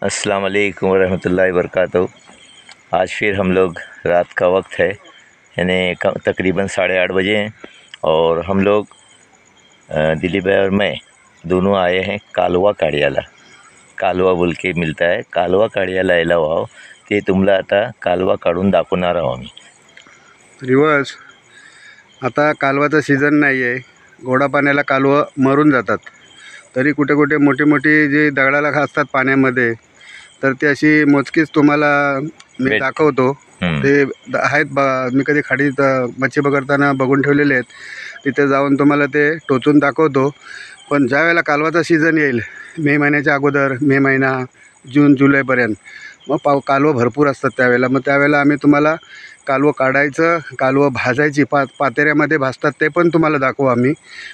अस्सलाम वालेकुम रहमतुल्लाहि वबरकातुहू। आज फिर हम लोग रात का वक्त है, यानी तकरीबन 8:30 बजे हैं और हम लोग दिलीप भाई और मैं दोनों आए हैं कालवा काडियाला। कालवा बोल के मिळता आहे, कालवा काडियाला यायला व्हावं ते तुम्हाला आता कालवा काढून दाखवणार आहोत आम्ही। रिवर्स आता कालवाचा सीझन नाही आहे, गोडा पाण्याला कालवं मरून जातात, तरी कुठे कुठे मोठी मोठी जी दगडाला असतात पाण्यामध्ये, तर ती अशी मोजकीच तुम्हाला मी दाखवतो। ते आहेत मी कधी खाडीत मच्छी पकडताना बघून ठेवलेले आहेत, तिथे जाऊन तुम्हाला ते टोचून दाखवतो। पण ज्या वेळेला कालवाचा सीझन येईल, मे महिन्याच्या अगोदर, मे महिना जून जुलैपर्यंत, मग कालवं भरपूर असतात त्यावेळेला। मग त्यावेळेला आम्ही तुम्हाला कालवं काढायचं, कालवं भाजायची, पातेऱ्यामध्ये भाजतात ते पण तुम्हाला दाखवू आम्ही।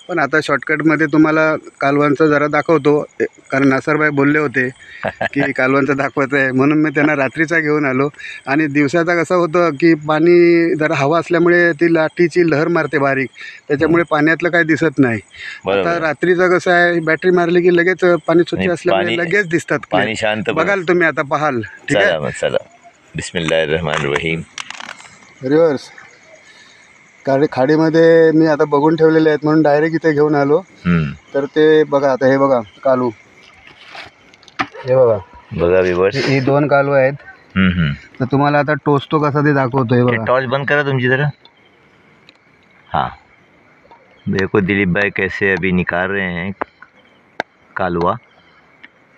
पण आता शॉर्टकटमध्ये तुम्हाला कालवांचं जरा दाखवतो, कारण नासरबाई बोलले होते की कालवांचं दाखवायचं आहे, म्हणून मी त्यांना रात्रीचा घेऊन आलो। आणि दिवसाचा कसं होतं की पाणी जरा हवा असल्यामुळे ती लाटीची लहर मारते बारीक, त्याच्यामुळे पाण्यातलं काही दिसत नाही। आता रात्रीचं कसं आहे, बॅटरी मारली की लगेच पाणी स्वच्छ असल्यामुळे लगेच दिसतात, पाणी शांत बघाल तुम्ही, आता पाहाल। ठीक आहे, चला बिस्मिल्लाहिर्रहमानिर्रहीम। रिव्हर्स खाडीमध्ये मी आता बघून ठेवलेले आहेत म्हणून डायरेक्ट इथे घेऊन आलो। तर ते बघा, आता हे बघा कालू, हे बघा व्यूअर्स, ही 2 कालवं आहेत। तर तुम्हाला आता टोचतो कसा ते दाखवतोय बघा। टॉर्च बंद करा तुमची जरा। हाँ, देखो दिलीप भाई कैसे अभी निकाल रहे हैं कालवा,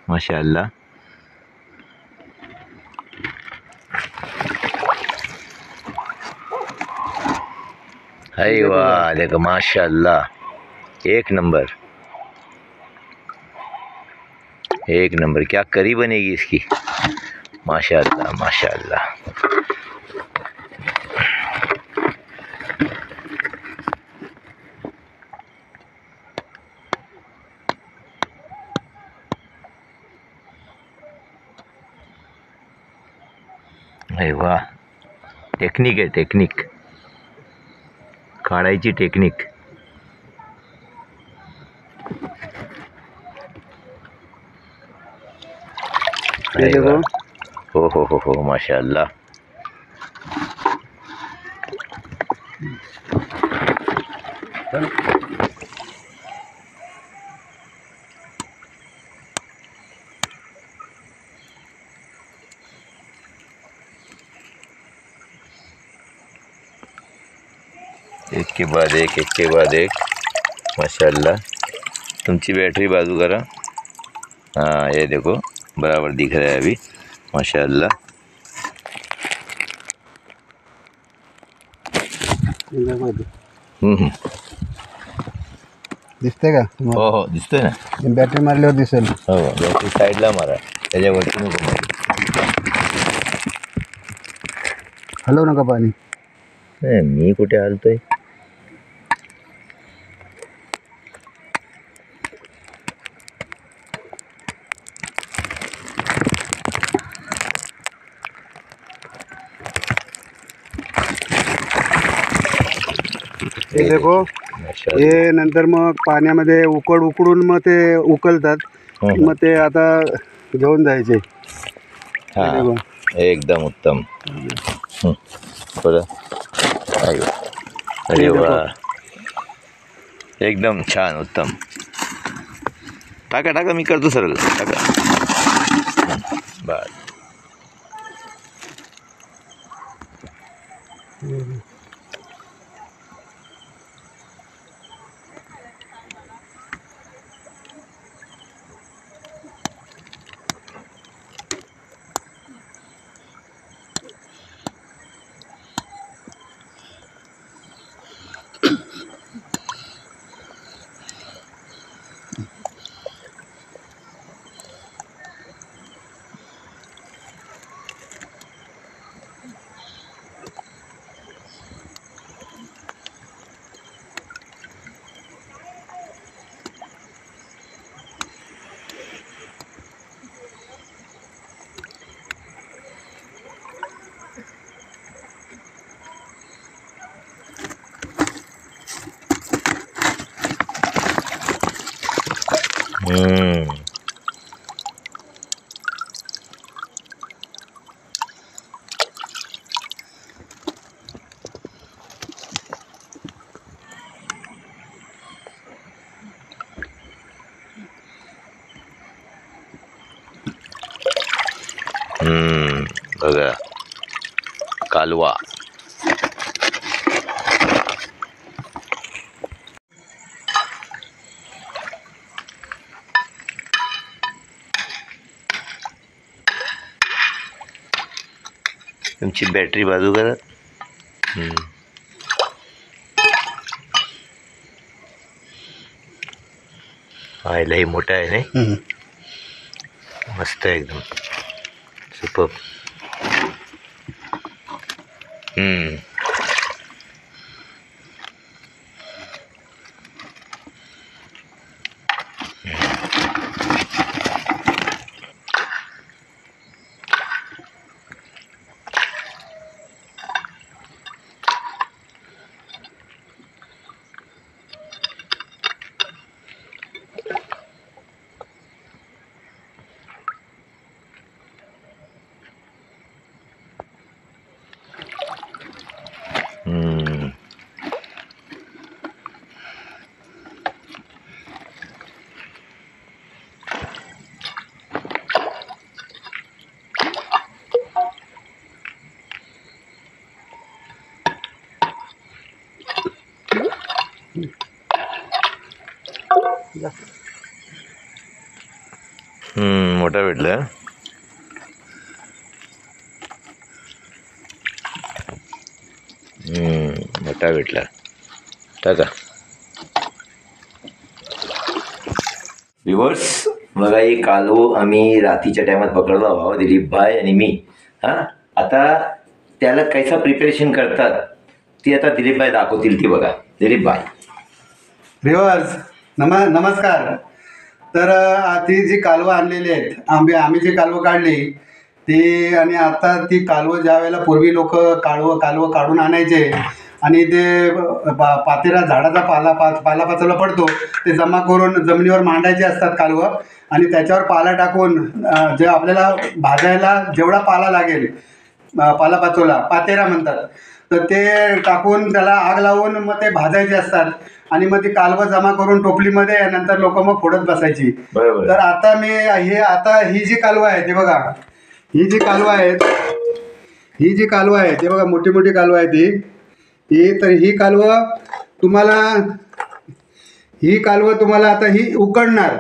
माशाल्लाह। अरे वाह, देखो माशाल्लाह, एक नंबर एक नंबर। क्या करी बनेगी इसकी, माशाल्लाह माशाल्लाह। अरे वाह, टेक्निक आहे, टेक्निक, काढायची टेक्निक। ये देखो, हो माशाल्लाह। एक के बाद एक माशाल्लाह। तुमची बैटरी बाजू करा। हाँ, ये देखो बराबर दिख रहा है अभी, माशाल्लाह। दिसते का? हो दिसतोय ना, बॅटरी मारल्यावर दिसेल। हो, बॅटरी साईडला मारा, त्याच्यावरती नको मारू। हलवू नका पाणी। मी कुठे हलतोय? हे देखो, हे नंतर मग पाण्यामध्ये उकडून मग ते उकलतात, मग ते आता घेऊन जायचे। हाँ, एकदम उत्तम। अरे वाह, एकदम छान, उत्तम। टाका मी करतो सरळ, टाका बस। बघा कालवा. तुमची बॅटरी बाजू करा. हा लई मोठा आहे नाही. मस्त आहे एकदम सुपर. मोठा भेटला. मोठा भेटला टाका. व्ह्यूअर्स बघा, ही कालव आम्ही रात्रीच्या टायमात पकडला भावा दिलीप भाई आणि मी. आता त्याला कैसा प्रिपरेशन करतात ती आता दिलीप भाई दाखवतील. ती बघा दिलीप भाई. व्ह्यूअर्स नमस्कार. तर ती जी कालवं आणलेली आहेत आम्ही जी कालवं काढली ती, आणि आता ती कालवं ज्या वेळेला पूर्वी लोक कालवं काढून आणायचे आणि ते पातेरा झाडाचा पालापाचोला पडतो ते जमा करून जमिनीवर मांडायचे असतात कालवं, आणि त्याच्यावर पाला टाकून जे आपल्याला भाजायला जेवढा पाला लागेल पालापाचोला पातेरा म्हणतात, तर ते टाकून त्याला आग लावून मग ते भाजायचे असतात आणि मग ती कालवं जमा करून टोपलीमध्ये नंतर लोक मग फोडत बसायची. तर आता ही जी कालवं आहे ते बघा, ही जी कालवं आहे ते बघा, मोठी मोठी कालवं आहे ही. तर ही कालवं तुम्हाला आता ही उकडणार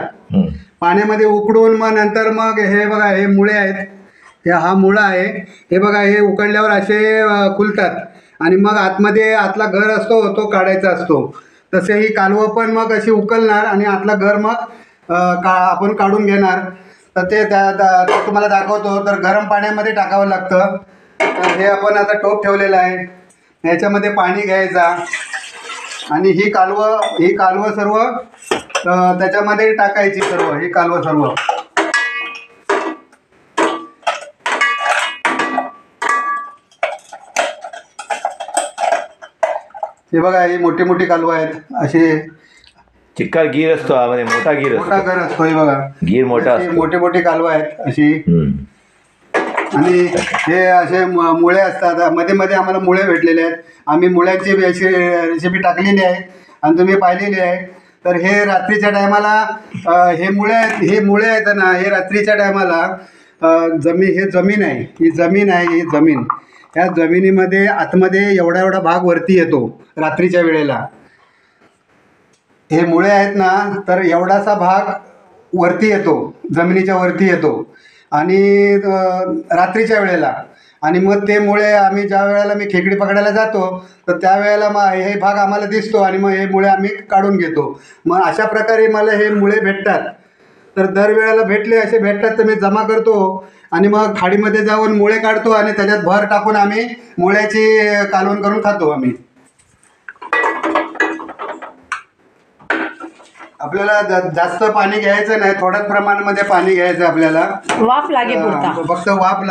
पाण्यामध्ये उकडून, मग नंतर मग हे बघा हे मुळे आहेत, हा मुळा आहे, हे बघा हे उकडल्यावर असे खुलतात आणि मग आतमध्ये आतला घर असतो तो काढायचा असतो. तसे ही कालवं पण मग अशी उकलणार आणि आतला घर मग आपण काढून घेणार. तर ते तुम्हाला दाखवतो. तर गरम पाण्यामध्ये टाकावं लागतं. तर हे आपण आता टोप ठेवलेलं आहे, ह्याच्यामध्ये पाणी घ्यायचा आणि ही कालवं सर्व त्याच्यामध्ये टाकायची. ही कालवं सर्व हे बघा, ही मोठी मोठी कालवं आहेत. असे चिक्कार गिर असतो, मोठा गिर असतो. हे बघा गिर मोठा, मोठी मोठी कालवं आहेत अशी. आणि हे असे मुळे असतात. मध्ये मध्ये आम्हाला मुळे भेटलेले आहेत. आम्ही मुळ्याची रेसिपी टाकलेली आहे आणि तुम्ही पाहिलेली आहे. तर हे रात्रीच्या टायमाला हे मुळे आहेत ना, हे रात्रीच्या टायमाला ही जमीन आहे. ह्या जमिनीमध्ये आतमध्ये एवढा भाग वरती येतो रात्रीच्या वेळेला. हे मुळे आहेत ना, तर एवढासा भाग वरती येतो, जमिनीच्या वरती येतो आणि रात्रीच्या वेळेला. आणि मग ते मुळे आम्ही ज्या वेळेला मी खेकडी पकडायला जातो तर त्यावेळेला मग हे भाग आम्हाला दिसतो आणि मग हे मुळे आम्ही काढून घेतो. मग अशा प्रकारे मला हे मुळे भेटतात. तर दरवेळेला असे भेटतात तर मी जमा करतो आणि मग खाडीमध्ये जाऊन मुळे काढतो आणि त्याच्यात भर टाकून आम्ही मुळ्याची कालवण करून खातो आम्ही. आपल्याला जास्त पाणी घ्यायचं नाही, थोड्याच प्रमाणामध्ये पाणी घ्यायचं आपल्याला. वाफ लागे पुरता, फक्त वाफ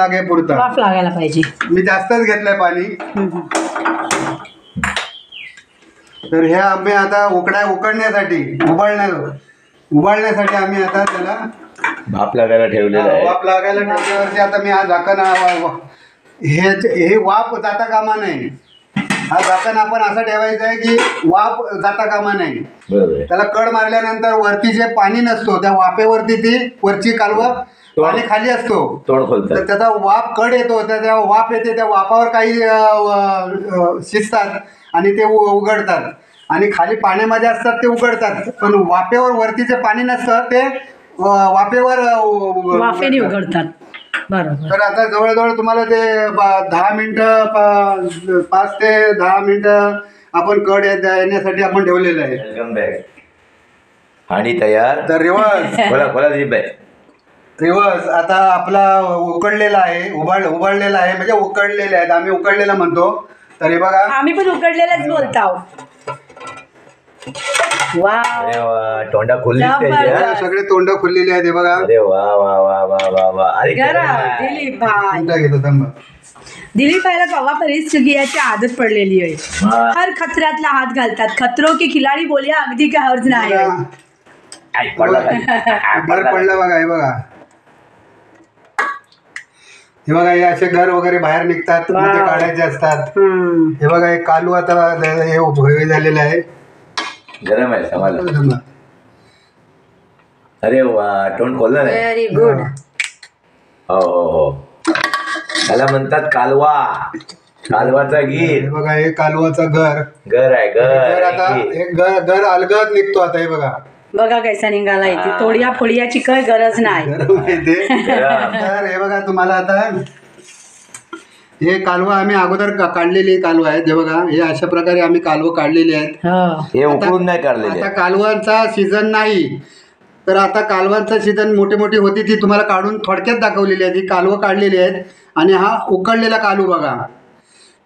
लागायला पाहिजे. मी जास्तच घेतलंय पाणी. तर हे आम्ही आता उकडण्यासाठी उबाळण्यासाठी आम्ही आता त्याला भाप लागायला ठेवलेलं आहे. वाफ लागायला ठेवल्यावरती आता मी हा झाकण हे वाफ जाता कामा नाही. हा झाकण आपण असं ठेवायचं आहे की वाफ जाता कामा नाही. त्याला कड मारल्यानंतर वरती जे पाणी नसतो त्या वाफेवरती ती वरची कालवं पाणी खाली असतो तोड खोलतात. तर त्याचा वाफ कड येतो, त्या वाफ येते, त्या वाफावर काही शिजतात आणि ते उघडतात आणि खाली पाण्यामध्ये असतात ते उघडतात, पण वाफेवर वरती जे पाणी नसतं ते वाफेवर वाफेने उघडतात. बरोबर. तर आता जवळजवळ तुम्हाला ते 10 मिनिटं 5 ते 10 मिनिटं आपण कड येण्यासाठी आपण ठेवलेलं आहे. Welcome back. आणि तयार. तर रिवर्स खोला दिलीपभाई. रिवर्स आता आपला उकडलेला आहे, उबाळलेला आहे, म्हणजे उकडलेले आहेत, आम्ही उकडलेला म्हणतो. तर हे बघा आम्ही पण उकडलेलाच बोलतो. वाव, अरे वा, तोंडा खुलली जबरदस्त. त्याच्या. सगळे तोंड खुललेले आहेत. हे बघा अरे वा वा वा वा वा वा. अरे गरम. काय? दिलीप भाई, मिनिटं घेतो थांबा. दिलीप भाईला कवा परिस्थितीची आदत पडलेली आहे. हा. हर खतऱ्यातला हात घालतात. खतरो की खिलाडी बोलिया अगदी काय हर्ज नाही. बघा, आई, पडला खाली. घर पडलं बघा. हे बघा, हे बघा, हे असे घर वगैरे बाहेर निघतात, मग ते वाव. काढायचे असतात. हम्म. हे बघा, हे कालू आता हे उभे झालेलं आहे. गरम आहे समाला. थांबा. अरे वा, तोंड खोललं नाही. Very good. हो हो हो. त्याला म्हणतात कालवा. कालवाचा हे गीर. बघा, हे कालवाचं घर. घर आहे घर आता घर. हे घर अलगद निघतो आता. हे बघा, बघा कैसा निघाला इथे. तोडिया फोडियाची काही गरज नाही. घर माहिती. तर हे बघा, तुम्हाला आता हे कालवा आम्ही अगोदर काढलेली कालवा आहेत. हे बघा, हे अशा प्रकारे आम्ही कालवं काढलेली आहेत. हो. हे उकळून नाही काढलेले. आता कालवांचा सीझन नाही, तर आता कालवांचा सीझन मोठी मोठी होती ती तुम्हाला काढून थोडक्यात दाखवलेली आहे. ती कालवं काढलेली आहेत आणि हा उकडलेला कालू बघा.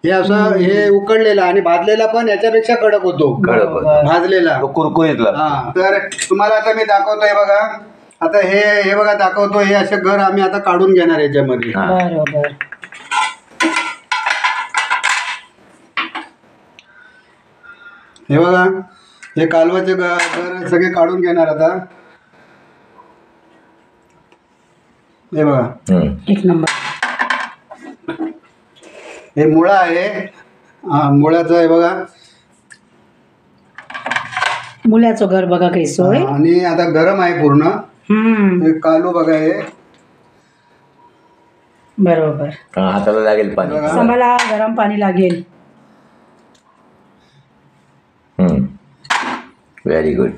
हे असं हे उकडलेला आणि भाजलेला पण याच्यापेक्षा कडक होतो. कडक होतो. भाजलेला. तो कुरकुरीतला. हा, तर तुम्हाला आता मी दाखवतोय बघा. आता हे बघा दाखवतो. हे असे घर आम्ही आता काढून घेणार याच्यामध्ये. हा. बरोबर. हे बघा, हे कालवाचे घर सगळे काढून घेणार आता. हे बघा, हम्म. एक नंबर. हे मुळा आहे. मुळ्याचं आहे बघा. मुलाचं घर बघा कैसो आहे. आणि आता गरम आहे पूर्ण. हम्म. हे कालू बघा. हे बरोबर. हा, हाताला लागेल पाणी. बघा. समला गरम पाणी लागेल. Very good.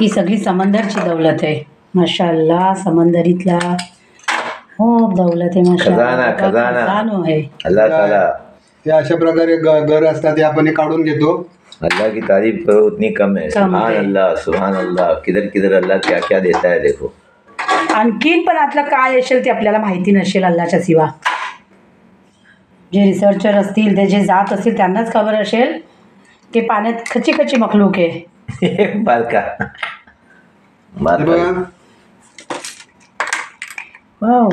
ही सगळी समंदरची दौलत आहे. माशाअल्लाह, समंदरीतला हो दौलत आहे. खजाना, खजाना. खजानो आहे. अल्लाह ताला. हे अशा प्रकारे घर असतात. हे आपण हे काढून घेतो. अल्लाह की तारीफ करो उतनी कम है. कम है. सुभान अल्लाह, सुभान अल्लाह. किधर किधर अल्लाह क्या क्या देता है देखो. आणखीन पण आतलं काय असेल ते आपल्याला माहिती नसेल अल्लाच्या सिवा. जे रिसर्चर असतील, ते जे जात असतील त्यांनाच खबर असेल की पाण्यात खची खची मखलूक आहे. बालका. हे बालका. बघा, वाव,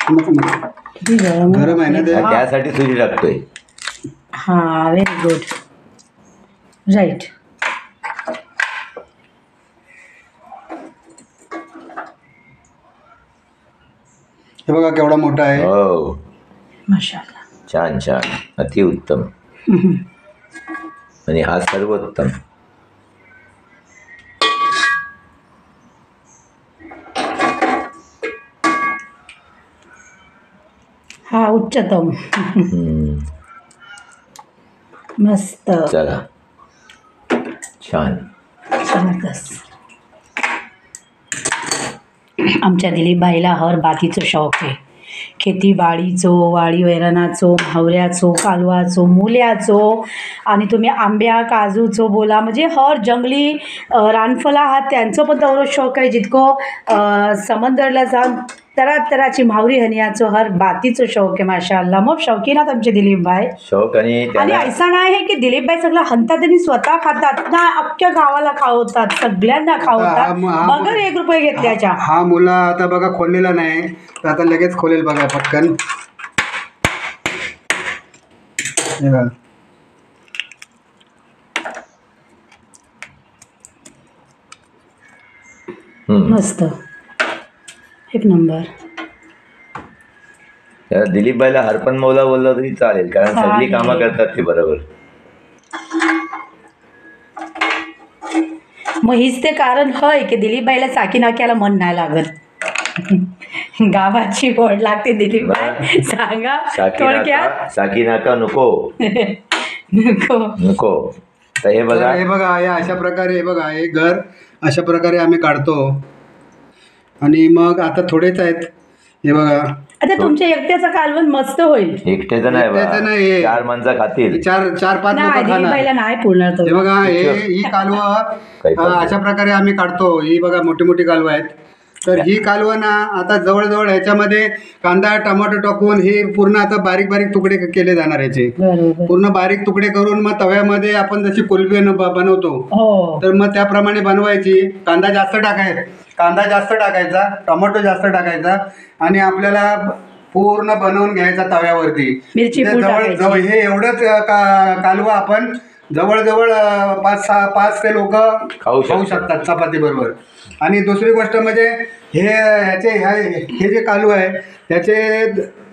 किती गरम आहे ना ते? हा. त्यासाठी सुरी लागतोय. हा, व्हेरी गुड. राईट. हे बघा केवढा मोठा आहे. हो, माशाअल्लाह. छान छान. अतिउत्तम. आणि हा सर्वोत्तम. हा उच्चतम. हम्म. मस्त. चला, छान. जबरदस्त. आमच्या दिलीपबाईला हर बातीचो शौक आहे. खेतीबाडीचो, वाडी वैरणाचो, म्हावऱ्याचो, कालवाचो, मुल्याचो आणि तुम्ही आंब्या काजूचो बोला, म्हणजे हर जंगली रानफला हा त्यांचो पण तेवढो शौक आहे जितको समंदरला जाऊन तरातराची म्हावरी हनियाचो हर बातीचो शौक आहे. माशाअल्लाह. मग शौकीन आहात आमचे दिलीपबाई. शौक. आणि आणि त्याला ऐसा नाही आहे की दिलीपबाई सगळं हंतात आणि स्वतः खातात ना, अख्ख्या गावाला खावतात, सगळ्यांना खावतात. हा- बगर 1 रुपये घेतल्याच्या. हा मुला आता बघा खोललेला नाही, तर आता लगेच खोलेल बघा पटकन. हे बघा. मस्त. एक नंबर. त्याला दिलीपबाईला हरपण मौला बोललं तरी चालेल, कारण सगळी कामं करतात ते बरोबर. मग हीच ते कारण हय की दिलीपबाईला चाकी नाक्याला मन नाही लागत. गावाची ओढ लागते दिलीपबाई, सांगा थोडक्यात. साकी नाका नको नको. नको. तर हे बघा, हे बघा, हे अशा प्रकारे, हे बघा, हे घर अशा प्रकारे आम्ही काढतो. आणि मग आता थोडेच आहेत, हे बघा. आता तुमच्या एकट्याचं कालवण मस्त होईल. एकट्याचं नाही एकट्याचं बा. नाही. 4 माणसं खातील. चार पाच नाही लोक खाणार. दिलीपबाईला नाही पुरणार हे तो. बघा, ही कालवं अशा प्रकारे आम्ही काढतो. ही बघा मोठी मोठी कालवं आहेत. तर ही कालवं ना आता जवळजवळ ह्याच्यामध्ये कांदा टमाटो टाकून हे पूर्ण आता बारीक बारीक तुकडे केले जाणार ह्याचे. बरोबर. पूर्ण बारीक तुकडे करून मग तव्यामध्ये आपण जशी कुलबी बनवतो हो. तर मग त्याप्रमाणे बनवायची. कांदा जास्त टाकायचा, टोमॅटो जास्त टाकायचा आणि आपल्याला पूर्ण बनवून घ्यायचा तव्यावरती. मिरची पूड टाकायची. जवळ हे एवढंच कालवं आपण जवळजवळ 5 ते लोक खाऊ खाऊ शकतात चपाती बरोबर. आणि दुसरी गोष्ट म्हणजे हे जे कालवं आहे त्याचे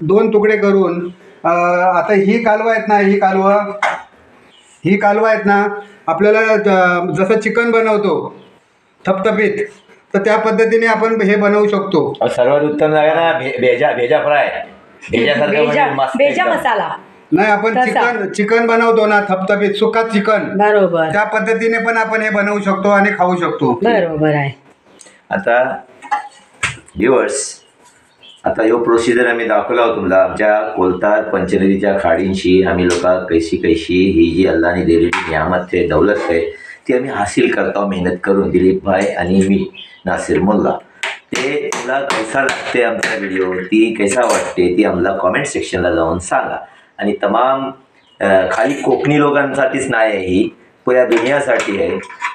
2 तुकडे करून आता ही कालवं आहेत ना आपल्याला जसं चिकन बनवतो थपथपीत, तर त्या पद्धतीने आपण हे बनवू शकतो. सर्वात उत्तम जागा ना भेजा फ्राय. भेजासारखं म्हणजे मस्त बेजा एकदम. मसाला. नाही, आपण चिकन बनवतो ना थपथपीत, सुका चिकन, बरोबर. त्या पद्धतीने पण आपण हे बनवू शकतो आणि खाऊ शकतो. बरोबर आहे. आता व्ह्युअर्स, आता ह्यो प्रोसिजर आम्ही दाखवला हो तुम्हाला. आमच्या कोलतार पंचनदीच्या खाडींशी आम्ही लोक कैशी ही जी अल्लाने दिलेली नियामत आहे, दौलत आहे, ती आम्ही हासिल करतो मेहनत करून. दिलीप भाई आणि मी नासिर मुल्ला. ते तुला कैसा लागते आमचा व्हिडिओ, ती कैसा वाटते ती आम्हाला कॉमेंट सेक्शनला जाऊन सांगा. आणि तमाम खाली कोकणी लोकांसाठीच नाही आहे, ही पूऱ्या दुनियासाठी है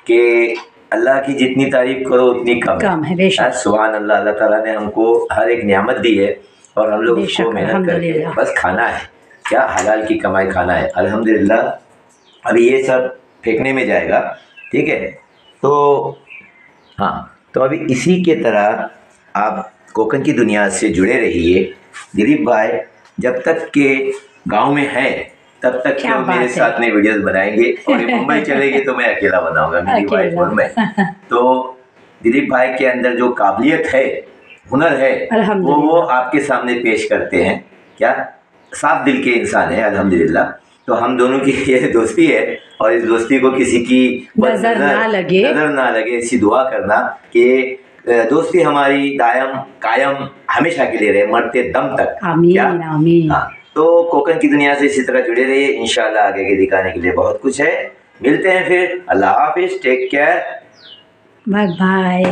कि अल्लाह की जितनी तारीफ करो उतनी कम है. सुभान अल्लाह. अल्लाह ताला ने हमको हर एक नियामत दी है और हम लोग उसको मेहनत करके बस खाना है, क्या हलाल की कमाई खाना है. अल्हम्दुलिल्लाह. अभी ये सब फेंकने में जाएगा, ठीक है. तो हाँ, तो अभी इसी के तरह आप कोकण की दुनिया से जुड़े रहिए. दिलीप भाई जब तक के गांव में है तब तक के मेरे साथ में वीडियोस बनाएंगे, और ये मुंबई चलेगी तो मैं अकेला बनाऊंगा मेरी वाइफ और मैं. तो दिलीप भाई के अंदर जो काबिलियत है, हुनर है, वो आपके सामने पेश करते हैं. क्या साफ दिल के इंसान है अल्हम्दुलिल्लाह. तो हम दोनों की ये दोस्ती है और इस दोस्ती को किसी की नजर ना लगे ऐसी दुआ करना कि दोस्ती हमारी दायम कायम हमेशा के लिए रहे, मरते दम तक. आमीन आमीन. हाँ, तो कोकण की दुनिया से इसी तरह जुड़े रहिए. इंशाल्लाह आगे के दिखाने के लिए बहुत कुछ है. मिलते हैं फिर. अल्लाह हाफिज. Take care. Bye bye.